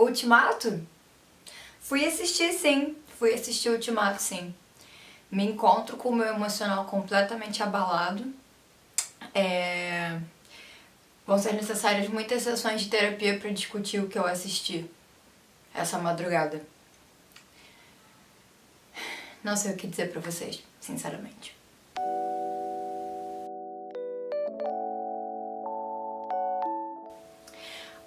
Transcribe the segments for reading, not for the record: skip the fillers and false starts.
Ultimato? Fui assistir sim, fui assistir Ultimato sim. Me encontro com o meu emocional completamente abalado. Vão ser necessárias muitas sessões de terapia para discutir o que eu assisti essa madrugada. Não sei o que dizer pra vocês, sinceramente.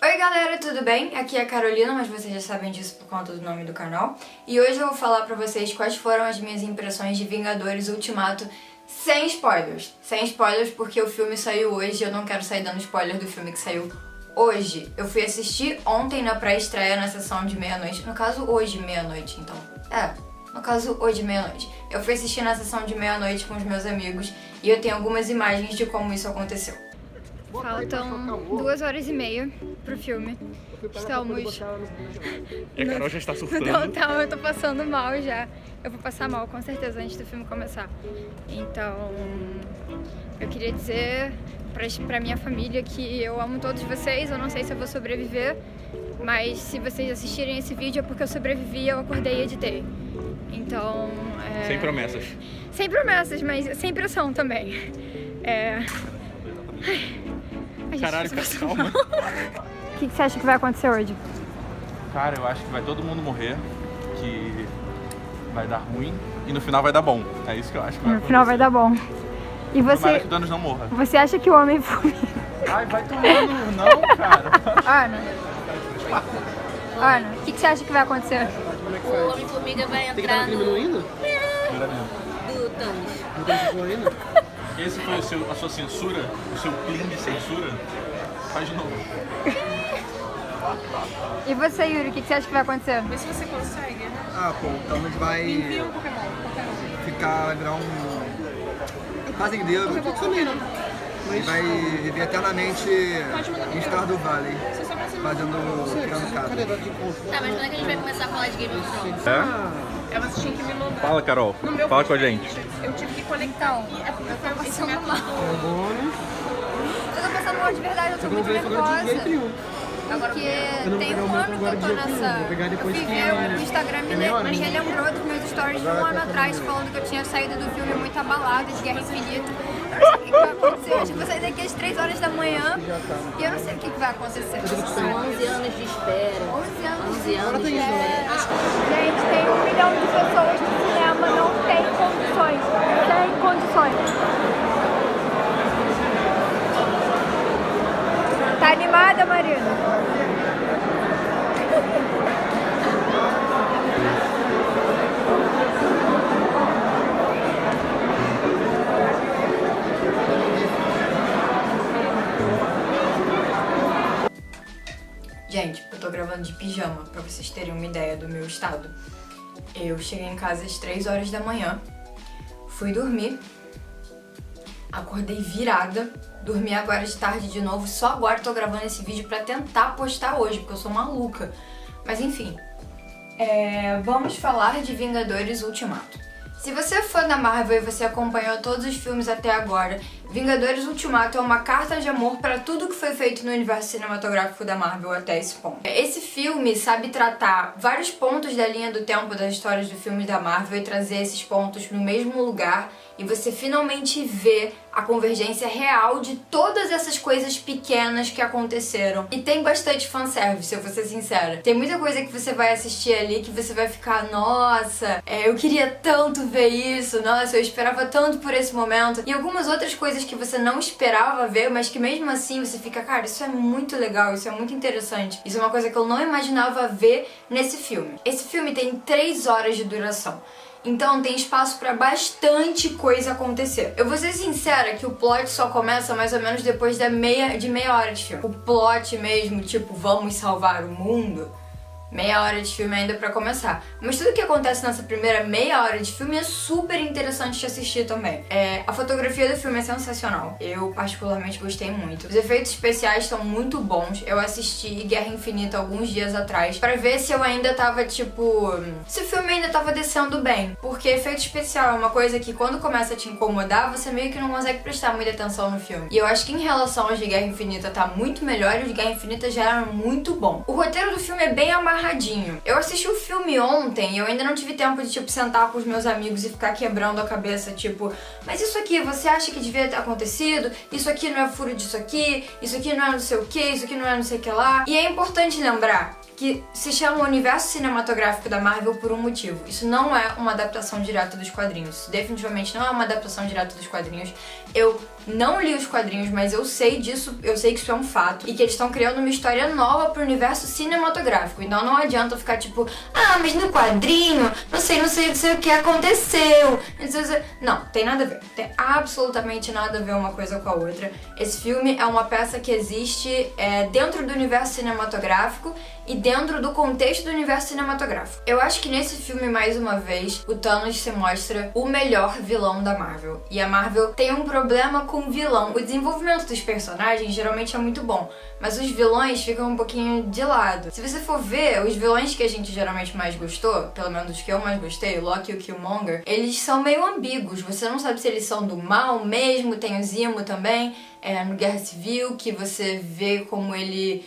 Oi galera, tudo bem? Aqui é a Carolina, mas vocês já sabem disso por conta do nome do canal. E hoje eu vou falar pra vocês quais foram as minhas impressões de Vingadores Ultimato sem spoilers. Sem spoilers porque o filme saiu hoje e eu não quero sair dando spoiler do filme que saiu hoje. Eu fui assistir ontem na pré-estreia na sessão de meia-noite. No caso, hoje meia-noite, então. No caso, hoje meia-noite. Eu fui assistir na sessão de meia-noite com os meus amigos e eu tenho algumas imagens de como isso aconteceu. Faltam 2h30 pro filme. Estamos... E a Carol já está surtando. Não, eu tô passando mal já. Eu vou passar mal, com certeza, antes do filme começar. Então, eu queria dizer pra minha família que eu amo todos vocês. Eu não sei se eu vou sobreviver, mas se vocês assistirem esse vídeo é porque eu sobrevivi, eu acordei e editei. Então, Sem promessas. Sem promessas, mas sem pressão também. Caralho, calma. O que você acha que vai acontecer hoje? Cara, eu acho que vai todo mundo morrer, que vai dar ruim e no final vai dar bom. É isso que eu acho que vai acontecer. No final vai dar bom. E você... Tomara que o Thanos não morra. Você acha que o Homem-Formiga... Ai, vai tomando... Não, cara. Ana, o que você acha que vai acontecer? O Homem-Formiga vai entrar no... do Thanos. Não tem título ainda? Esse foi a sua censura? O seu clean de censura? Faz de novo. E você, Yuri, o que você acha que vai acontecer? Vê se você consegue. Pô, o Thanos vai Envia um Pokémon. vai virar um fazendeiro e vai viver eternamente em Stardew Valley, criando casa. Tá, mas quando é que a gente vai começar a falar de Game of Thrones? Elas tinham que me mandar. Fala, Carol. Fala com a gente. Eu tive que conectar. É porque eu tô passando mal. Eu tô passando mal de verdade, eu tô muito nervosa. Porque tem um ano que eu tô nessa... Eu fui ver o Instagram me relembrou dos meus stories de um ano atrás, falando que eu tinha saído do filme muito abalada, de Guerra Infinita. Eu não sei o que vai acontecer hoje, eu vou sair daqui às 3 horas da manhã e eu não sei o que vai acontecer. São 11 anos de espera. 11 anos 11 anos de espera. Gente, tem 1 milhão de pessoas no cinema, não tem condições. Sem condições. Tá animada, Marina? Gente, eu tô gravando de pijama, pra vocês terem uma ideia do meu estado. Eu cheguei em casa às 3 horas da manhã, fui dormir, acordei virada, dormi agora de tarde de novo, só agora tô gravando esse vídeo pra tentar postar hoje, porque eu sou maluca. Mas enfim, vamos falar de Vingadores Ultimato. Se você é fã da Marvel e você acompanhou todos os filmes até agora, Vingadores Ultimato é uma carta de amor para tudo que foi feito no universo cinematográfico da Marvel até esse ponto. Esse filme sabe tratar vários pontos da linha do tempo das histórias do filme da Marvel e trazer esses pontos no mesmo lugar, e você finalmente vê a convergência real de todas essas coisas pequenas que aconteceram. E tem bastante fanservice, eu vou ser sincera. Tem muita coisa que você vai assistir ali que você vai ficar, nossa, eu queria tanto ver isso, nossa, eu esperava tanto por esse momento. E algumas outras coisas que você não esperava ver, mas que mesmo assim você fica, cara, isso é muito legal, isso é muito interessante. Isso é uma coisa que eu não imaginava ver nesse filme. Esse filme tem 3 horas de duração. Então tem espaço pra bastante coisa acontecer. Eu vou ser sincera que o plot só começa mais ou menos depois de meia hora de filme. O plot mesmo, tipo, vamos salvar o mundo, meia hora de filme ainda pra começar. Mas tudo que acontece nessa primeira meia hora de filme é super interessante de assistir também. A fotografia do filme é sensacional. Eu particularmente gostei muito. Os efeitos especiais estão muito bons. Eu assisti Guerra Infinita alguns dias atrás pra ver se eu ainda tava, tipo... se o filme ainda tava descendo bem. Porque efeito especial é uma coisa que quando começa a te incomodar, você meio que não consegue prestar muita atenção no filme. E eu acho que em relação aos de Guerra Infinita tá muito melhor e os de Guerra Infinita já era muito bom. O roteiro do filme é bem amarradinho. Eu assisti o filme ontem e eu ainda não tive tempo de, tipo, sentar com os meus amigos e ficar quebrando a cabeça, tipo, mas isso aqui, você acha que devia ter acontecido? Isso aqui não é furo disso aqui? Isso aqui não é não sei o que? Isso aqui não é não sei o que lá? E é importante lembrar que se chama Universo Cinematográfico da Marvel por um motivo. Isso não é uma adaptação direta dos quadrinhos. Isso definitivamente não é uma adaptação direta dos quadrinhos. Eu não li os quadrinhos, mas eu sei disso, eu sei que isso é um fato. E que eles estão criando uma história nova pro universo cinematográfico. Então não adianta ficar tipo, ah, mas no quadrinho, não sei o que aconteceu. Não, tem nada a ver. Tem absolutamente nada a ver uma coisa com a outra. Esse filme é uma peça que existe dentro do universo cinematográfico e dentro do contexto do universo cinematográfico. Eu acho que nesse filme, mais uma vez, o Thanos se mostra o melhor vilão da Marvel. E a Marvel tem um problema com o vilão. O desenvolvimento dos personagens geralmente é muito bom, mas os vilões ficam um pouquinho de lado. Se você for ver, os vilões que a gente geralmente mais gostou, pelo menos os que eu mais gostei, o Loki e o Killmonger, eles são meio ambíguos. Você não sabe se eles são do mal mesmo. Tem o Zemo também, no Guerra Civil, que você vê como ele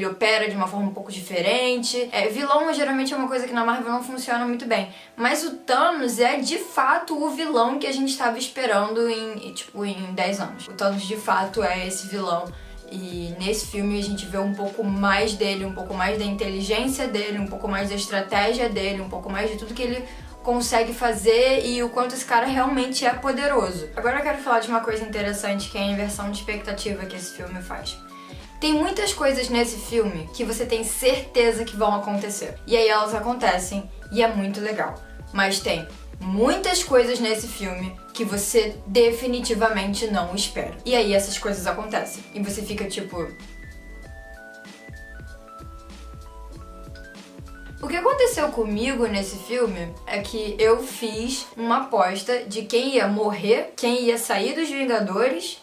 opera de uma forma um pouco diferente. Vilão geralmente é uma coisa que na Marvel não funciona muito bem. Mas o Thanos é de fato o vilão que a gente estava esperando em 10 anos. O Thanos de fato é esse vilão. E nesse filme a gente vê um pouco mais dele, um pouco mais da inteligência dele, um pouco mais da estratégia dele, um pouco mais de tudo que ele consegue fazer e o quanto esse cara realmente é poderoso. Agora eu quero falar de uma coisa interessante, que é a inversão de expectativa que esse filme faz. Tem muitas coisas nesse filme que você tem certeza que vão acontecer. E aí elas acontecem e é muito legal. Mas tem muitas coisas nesse filme que você definitivamente não espera. E aí essas coisas acontecem. E você fica tipo... O que aconteceu comigo nesse filme é que eu fiz uma aposta de quem ia morrer, quem ia sair dos Vingadores.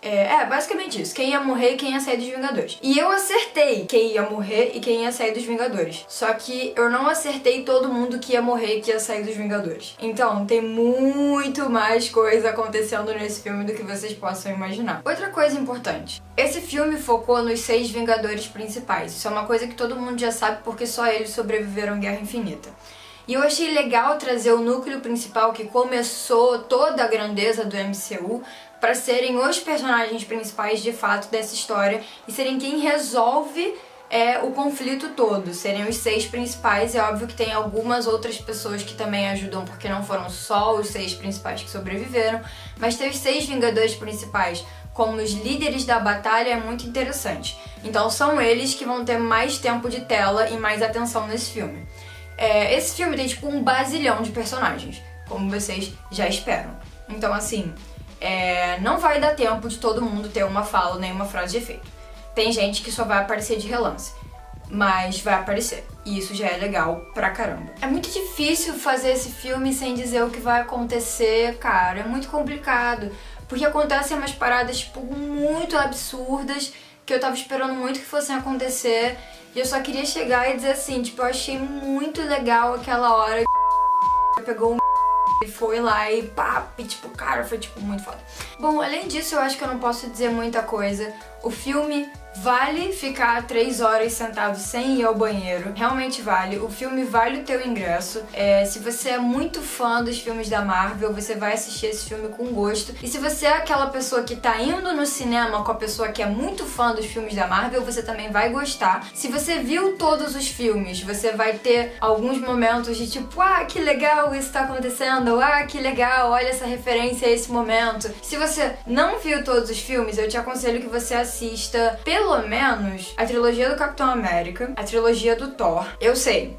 Basicamente isso. Quem ia morrer e quem ia sair dos Vingadores. E eu acertei quem ia morrer e quem ia sair dos Vingadores. Só que eu não acertei todo mundo que ia morrer e que ia sair dos Vingadores. Então, tem muito mais coisa acontecendo nesse filme do que vocês possam imaginar. Outra coisa importante. Esse filme focou nos 6 Vingadores principais. Isso é uma coisa que todo mundo já sabe porque só eles sobreviveram à Guerra Infinita. E eu achei legal trazer o núcleo principal que começou toda a grandeza do MCU para serem os personagens principais de fato dessa história e serem quem resolve o conflito todo, serem os 6 principais. É óbvio que tem algumas outras pessoas que também ajudam, porque não foram só os 6 principais que sobreviveram, mas ter os 6 Vingadores principais como os líderes da batalha é muito interessante. Então são eles que vão ter mais tempo de tela e mais atenção nesse filme. Esse filme tem tipo um bazilhão de personagens, como vocês já esperam. Então assim, não vai dar tempo de todo mundo ter uma fala nem uma frase de efeito. Tem gente que só vai aparecer de relance, mas vai aparecer. E isso já é legal pra caramba. É muito difícil fazer esse filme sem dizer o que vai acontecer, cara. É muito complicado. Porque acontecem umas paradas, tipo, muito absurdas que eu tava esperando muito que fossem acontecer. E eu só queria chegar e dizer assim, tipo, eu achei muito legal aquela hora que pegou e foi lá e pá, e tipo, cara, foi tipo muito foda. Bom, além disso, eu acho que eu não posso dizer muita coisa. O filme vale ficar 3 horas sentado sem ir ao banheiro. Realmente vale. O filme vale o teu ingresso. Se você é muito fã dos filmes da Marvel, você vai assistir esse filme com gosto. E se você é aquela pessoa que tá indo no cinema com a pessoa que é muito fã dos filmes da Marvel, você também vai gostar. Se você viu todos os filmes, você vai ter alguns momentos de tipo, ah, que legal isso tá acontecendo, ah, que legal, olha essa referência a esse momento. Se você não viu todos os filmes, eu te aconselho que você assista pelo menos a trilogia do Capitão América, a trilogia do Thor. Eu sei.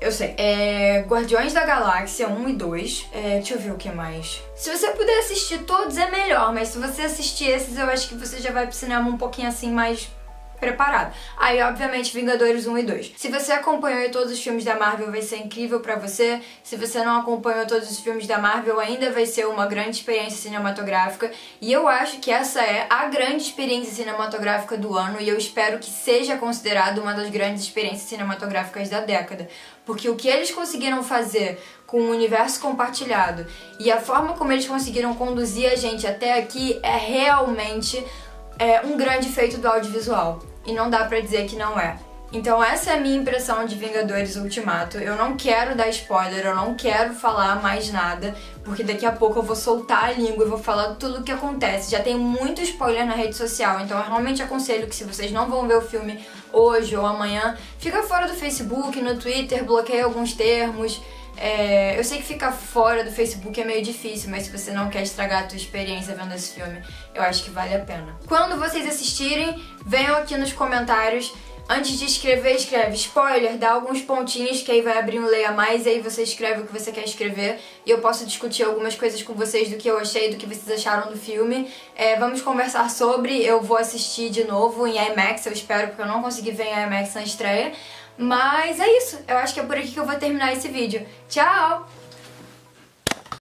Guardiões da Galáxia 1 e 2. Deixa eu ver o que mais. Se você puder assistir todos é melhor, mas se você assistir esses, eu acho que você já vai pro cinema um pouquinho assim mais preparado. Aí, obviamente, Vingadores 1 e 2. Se você acompanhou todos os filmes da Marvel, vai ser incrível pra você. Se você não acompanhou todos os filmes da Marvel, ainda vai ser uma grande experiência cinematográfica. E eu acho que essa é a grande experiência cinematográfica do ano e eu espero que seja considerado uma das grandes experiências cinematográficas da década. Porque o que eles conseguiram fazer com o universo compartilhado e a forma como eles conseguiram conduzir a gente até aqui é realmente um grande feito do audiovisual. E não dá pra dizer que não é. Então essa é a minha impressão de Vingadores Ultimato. Eu não quero dar spoiler, eu não quero falar mais nada, porque daqui a pouco eu vou soltar a língua e vou falar tudo o que acontece. Já tem muito spoiler na rede social, então eu realmente aconselho que se vocês não vão ver o filme hoje ou amanhã, fica fora do Facebook, no Twitter, bloqueia alguns termos. Eu sei que ficar fora do Facebook é meio difícil, mas se você não quer estragar a tua experiência vendo esse filme, eu acho que vale a pena. Quando vocês assistirem, venham aqui nos comentários. Antes de escrever, escreve spoiler, dá alguns pontinhos que aí vai abrir um Leia Mais e aí você escreve o que você quer escrever e eu posso discutir algumas coisas com vocês do que eu achei, do que vocês acharam do filme. Vamos conversar sobre, eu vou assistir de novo em IMAX, eu espero, porque eu não consegui ver em IMAX na estreia. Mas é isso, eu acho que é por aqui que eu vou terminar esse vídeo. Tchau!